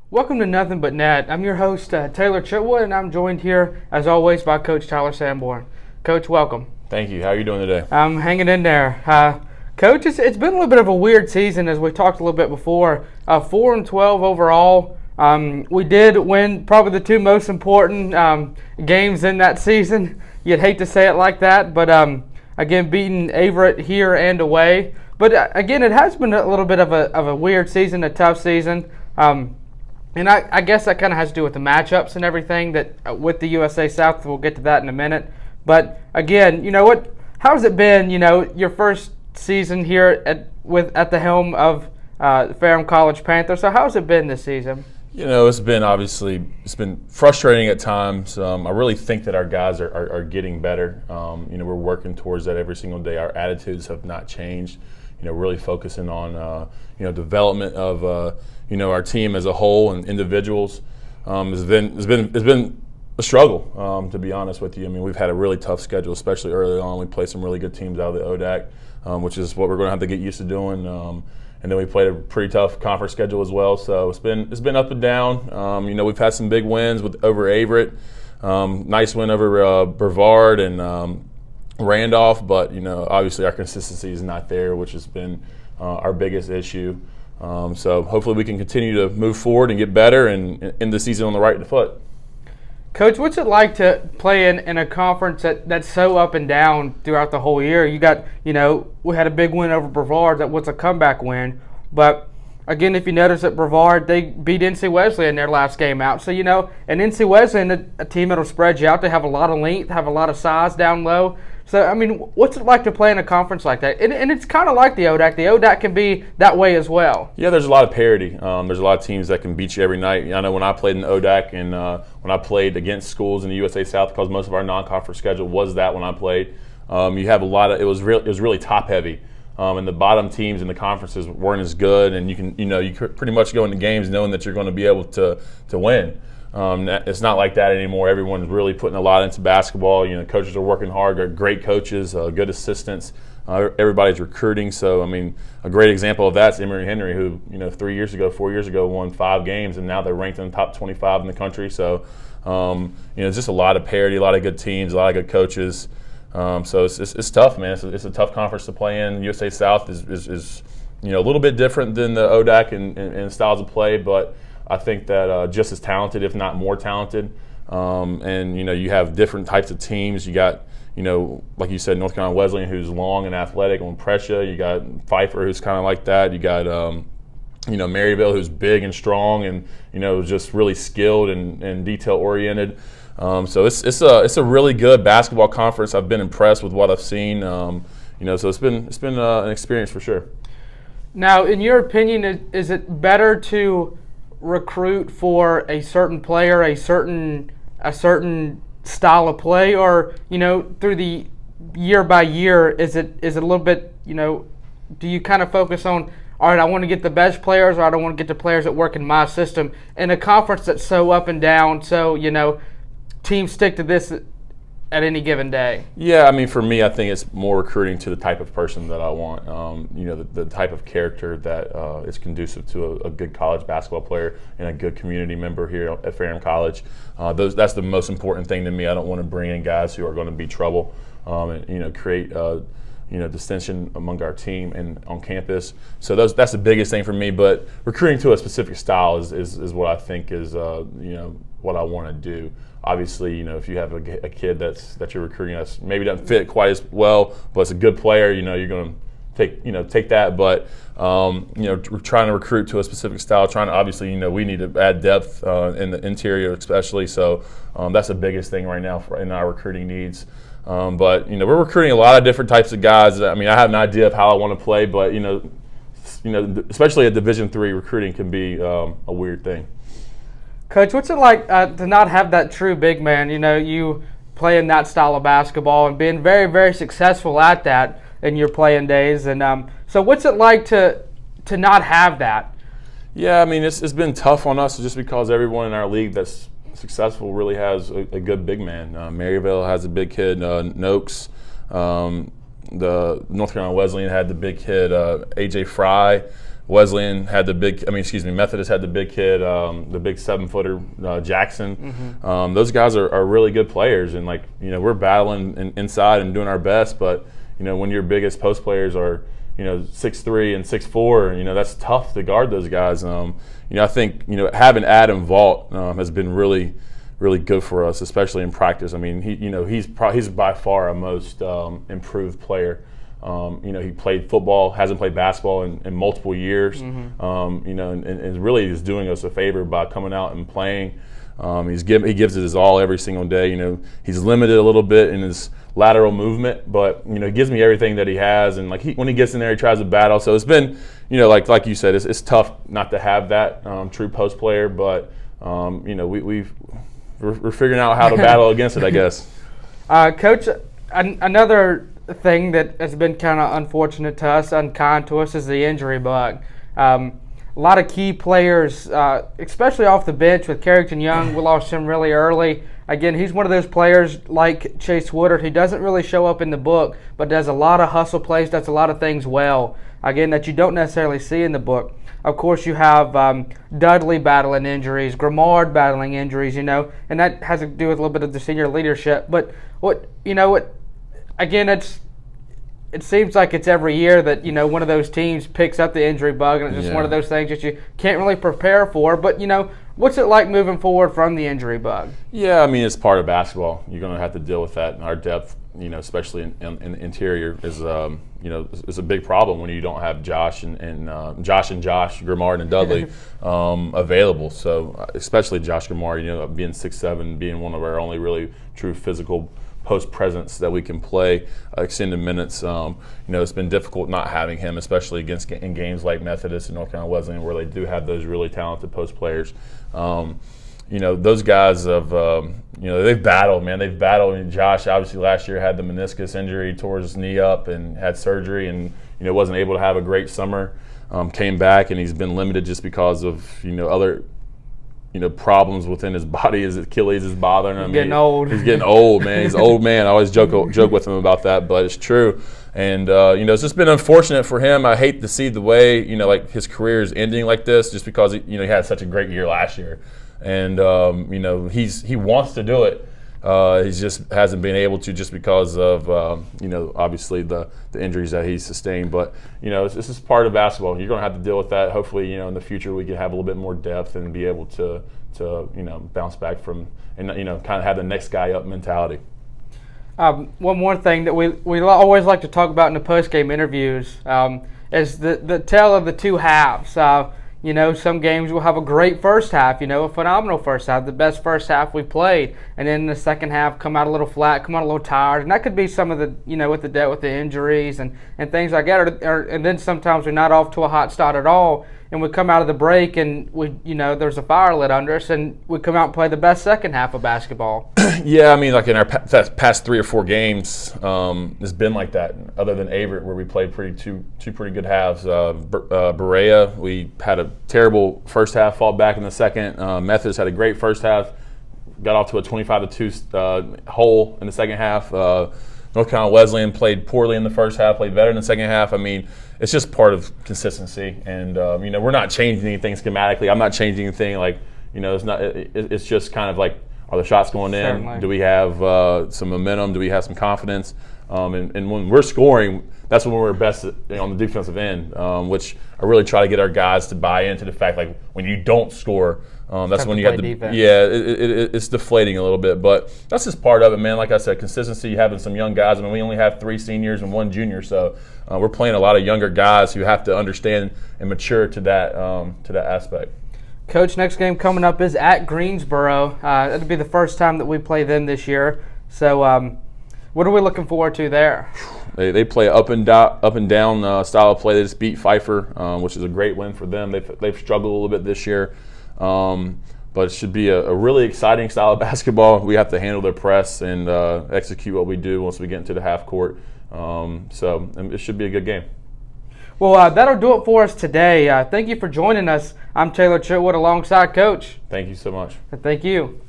Welcome to Nothing But Net. I'm your host, Taylor Chitwood, and I'm joined here, as always, by Coach Tyler Sanborn. Coach, welcome. Thank you. How are you doing today? I'm hanging in there. Coach, it's been a little bit of a weird season, as we talked a little bit before. 4-12 overall. We did win probably the two most important games in that season. You'd hate to say it like that, but again, beating Averett here and away. But again, it has been a little bit of a weird season, a tough season. And I guess that kind of has to do with the matchups and everything that with the USA South. We'll get to that in a minute. But again, you know what? How's it been? You know, your first season here at the helm of Ferrum College Panthers. So how's it been this season? You know, it's been frustrating at times. I really think that our guys are getting better. You know, we're working towards that every single day. Our attitudes have not changed. You know, really focusing on development of our team as a whole and individuals. It's been a struggle, to be honest with you. I mean, we've had a really tough schedule, especially early on. We played some really good teams out of the ODAC, which is what we're going to have to get used to doing. And then we played a pretty tough conference schedule as well. So it's been up and down. We've had some big wins over Averett, nice win over Brevard and Randolph, but obviously our consistency is not there, which has been our biggest issue. So hopefully we can continue to move forward and get better and end the season on the right foot. Coach, what's it like to play in a conference that's so up and down throughout the whole year? You got, we had a big win over Brevard. That was a comeback win. But, again, if you notice at Brevard, they beat NC Wesleyan in their last game out. So, and NC Wesleyan, a team that'll spread you out. They have a lot of length, have a lot of size down low. So, I mean, what's it like to play in a conference like that? And it's kind of like the ODAC. The ODAC can be that way as well. Yeah, there's a lot of parity. There's a lot of teams that can beat you every night. I know when I played in the ODAC and when I played against schools in the USA South, because most of our non-conference schedule was that when I played, you have a lot of – it was really top-heavy. And the bottom teams in the conferences weren't as good, and you could pretty much go into games knowing that you're going to be able to win. It's not like that anymore. Everyone's really putting a lot into basketball. Coaches are working hard. They're great coaches, good assistants. Everybody's recruiting. So, I mean, a great example of that is Emory Henry, who 4 years ago won 5 games, and now they're ranked in the top 25 in the country. So, it's just a lot of parity, a lot of good teams, a lot of good coaches. So it's tough, man. It's a tough conference to play in. USA South is a little bit different than the ODAC in styles of play, but I think that just as talented, if not more talented. And you have different types of teams. You got like you said, North Carolina Wesleyan, who's long and athletic, and pressure. You got Pfeiffer, who's kind of like that. You got Maryville, who's big and strong, and just really skilled and detail oriented. So it's a really good basketball conference. I've been impressed with what I've seen. So it's been an experience for sure. Now, in your opinion, is it better to recruit for a certain player, a certain style of play, or through the year by year, is it a little bit do you kind of focus on, all right, I want to get the best players, or I don't want to get the players that work in my system in a conference that's so up and down, so teams stick to this at any given day? Yeah, I mean, for me, I think it's more recruiting to the type of person that I want. The type of character that is conducive to a good college basketball player and a good community member here at Ferrum College. That's the most important thing to me. I don't want to bring in guys who are going to be trouble and create dissension among our team and on campus. So that's the biggest thing for me. But recruiting to a specific style is what I think is what I want to do. Obviously, if you have a kid that you're recruiting that's maybe doesn't fit quite as well, but it's a good player, you're going to take that. But we're trying to recruit to a specific style. Trying to obviously, we need to add depth in the interior, especially. So that's the biggest thing right now in our recruiting needs. But we're recruiting a lot of different types of guys. I mean, I have an idea of how I want to play, but especially at Division III, recruiting can be a weird thing. Coach, what's it like to not have that true big man? You playing that style of basketball and being very, very successful at that in your playing days. And so what's it like to not have that? Yeah, I mean, it's been tough on us just because everyone in our league that's successful really has a good big man. Maryville has a big kid, Noakes. The North Carolina Wesleyan had the big kid, A.J. Fry. Wesleyan had Methodist had the big kid, the big 7-footer Jackson. Those guys are really good players, and we're battling inside and doing our best. But when your biggest post players are 6'3" and 6'4", that's tough to guard those guys. I think having Adam Vault has been really good for us, especially in practice. I mean, he's by far our most improved player. He played football, hasn't played basketball in multiple years. And really is doing us a favor by coming out and playing. He gives it his all every single day. He's limited a little bit in his lateral movement, but he gives me everything that he has. And when he gets in there, he tries to battle. So it's been, like you said, it's tough not to have that true post player. But we're figuring out how to battle against it, I guess. Coach, another thing that has been kind of unfortunate to us, unkind to us, is the injury bug. A lot of key players, especially off the bench with Carrington Young, we lost him really early. Again, he's one of those players like Chase Woodard who doesn't really show up in the book, but does a lot of hustle plays, does a lot of things well, again, that you don't necessarily see in the book. Of course, you have Dudley battling injuries, Grimard battling injuries, and that has to do with a little bit of the senior leadership. But again, it seems like it's every year that one of those teams picks up the injury bug, and it's just one of those things that you can't really prepare for. But what's it like moving forward from the injury bug? Yeah, I mean, it's part of basketball. You're going to have to deal with that, and our depth, especially in the interior, is is a big problem when you don't have Josh, Grimard, and Dudley available. So especially Josh Grimard, being 6'7", being one of our only really true physical post presence that we can play extended minutes. It's been difficult not having him, especially in games like Methodist and North Carolina Wesleyan, where they do have those really talented post players. Those guys have, they've battled, man. They've battled. I mean, Josh, obviously, last year had the meniscus injury, tore his knee up, and had surgery, and wasn't able to have a great summer. Came back, and he's been limited just because of other problems within his body. His Achilles is bothering him. He's getting old, man. He's an old man. I always joke with him about that, but it's true. And it's just been unfortunate for him. I hate to see the way his career is ending like this, just because he had such a great year last year, and he wants to do it. He just hasn't been able to, just because of obviously the injuries that he's sustained. But this is part of basketball. You're going to have to deal with that. Hopefully, in the future we can have a little bit more depth and be able to bounce back from, and kind of have the next guy up mentality. One more thing that we always like to talk about in the post-game interviews is the tale of the two halves. Some games will have a great first half, a phenomenal first half, the best first half we played, and then in the second half come out a little flat, come out a little tired, and that could be some of the, with the injuries and things like that, and then sometimes we're not off to a hot start at all, and we come out of the break and we, there's a fire lit under us, and we come out and play the best second half of basketball. Yeah, I mean, like in our past 3 or 4 games, it's been like that. Other than Averett, where we played two pretty good halves. Berea, we had a terrible first half, fought back in the second. Methodist had a great first half, got off to a 25-2 hole in the second half. North Carolina Wesleyan played poorly in the first half, played better in the second half. I mean, it's just part of consistency, and we're not changing anything schematically. I'm not changing anything. It's not. It's just kind of like, are the shots going in? Certainly. Do we have some momentum? Do we have some confidence? And when we're scoring, that's when we're best on the defensive end, which I really try to get our guys to buy into the fact, like, when you don't score, that's when you have to. Defense. Yeah, it's deflating a little bit, but that's just part of it, man. Like I said, consistency, having some young guys. I mean, we only have 3 seniors and 1 junior, so we're playing a lot of younger guys who have to understand and mature to that aspect. Coach, next game coming up is at Greensboro. It'll be the first time that we play them this year. So, what are we looking forward to there? They play up and down style of play. They just beat Pfeiffer, which is a great win for them. They've struggled a little bit this year, but it should be a really exciting style of basketball. We have to handle their press and execute what we do once we get into the half court. So it should be a good game. Well, that'll do it for us today. Thank you for joining us. I'm Taylor Chitwood alongside Coach. Thank you so much. Thank you.